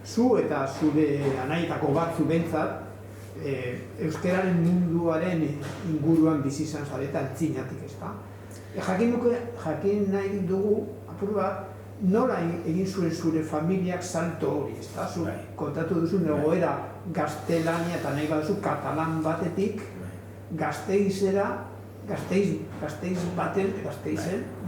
zu eta zure anaietako batzu behintzat, euskararen munduaren inguruan bizi izan zareta antzinatik, ezta? Jakin nahi dugu, apur bat, nola egin zuen zure familiak salto hori, ezta? Kontatu duzu egoera gaztelania eta nahi baduzu katalan batetik, Gasteizera, Gasteizen,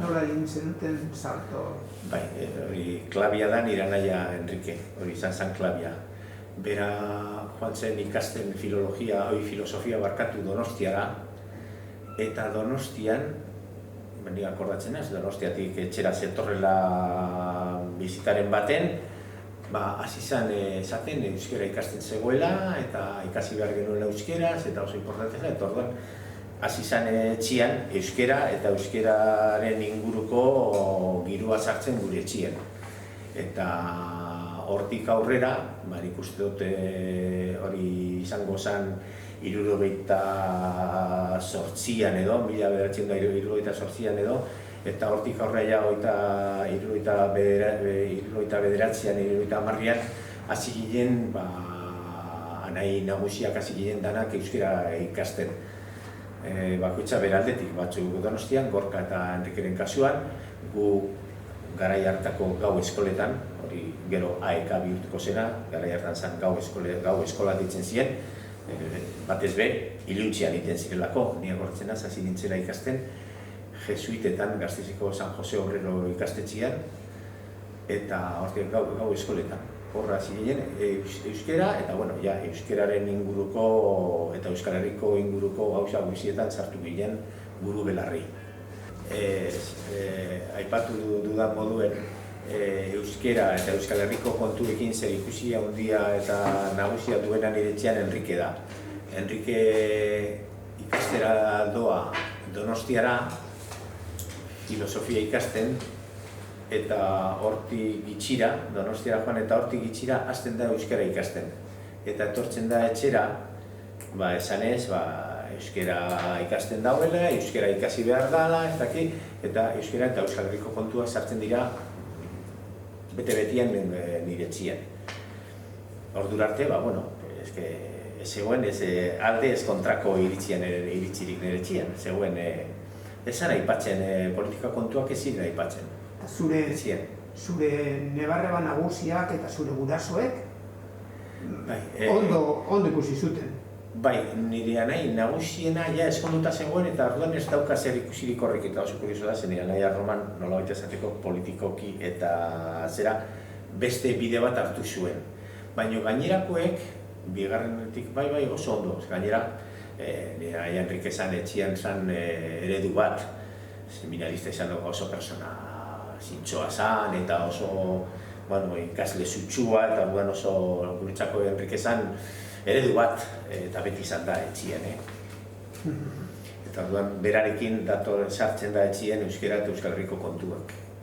nola egin zenuten salto? Bai, hori klabia da nire anaia Enrique, hori izan klabia. Bera joan zen ikasten filosofia barkatu Donostiara, eta Donostian, nik akordatzen ez, Donostiatik etxera zetorrela bizitaren baten, hasi zen esaten euskera ikasten zegoela, eta ikasi behar genuela euskeraz, eta oso importantea, eta orduan hasi zen etxian euskera eta euskeraren inguruko girua sartzen gure etxien. Eta hortik aurrera, nik uste dut hori izango zen 78an edo, 1978an edo, eta hortik aurrera 79an hasi ginen, anai nagusiak hasi ginen danak euskera ikasten. Bakoitza beraldetik, batzuk Donostian, Gorka eta Enrikeren kasuan, gu garai hartako gau eskoletan, hori gero AEK bihurtuko zena, garai hartan zen gau eskola ditzen ziren, batez be, iluntzian iten zirelako, niak hortzen hasi nintzela ikasten, jesuitetan, Gasteizeko San Jose Obrero ikastetxean, eta hortik gau eskoletan. Horra hasi ginen, euskera, eta euskeraren inguruko eta Euskal Herriko inguruko gauza guztietan sartu ginen buru belarri. Aipatu dudan moduen, euskera eta Euskal Herriko kontuekin zer ikusi handia eta nagusia duena nire etxean Enrique da. Enrique ikastera doa Donostiara, filosofia ikasten, eta hortik gitxira, Donostiara joan eta hortik gitxira, hasten da euskara ikasten. Eta etortzen da etxera, esanez, euskara ikasten dauela, euskara ikasi behar dela, eta euskara eta Euskal Herriko kontuak sartzen dira bete-betian nire etxean. Ordura arte, ez zegoen alde ez kontrako iritzirik nire etxean. Zegoen, ezan aipatzen, politika kontuak ez ziren aipatzen. Zure nebarreba nagusiak eta zure gurasoek ondo ikusi zuten? Bai, nire anai nagusiena eskonduta zegoen eta orduan ez dauka zer ikusirik horrek, eta oso kurioso da, zen nire anaia Roman nolabait esateko politikoki eta zera beste bide bat hartu zuen. Baina gainerakoek, bigarrenetik oso ondo, gainera nire anaia Enrique zan etxian zan eredu bat, seminarista izan dugu oso persona zintzoa zan eta oso ikasle zutsua eta oso guretzako Enrique zan eredu bat eta beti izan da etxien. Eta orduan berarekin sartzen da etxien euskera eta Euskal Herriko kontuak.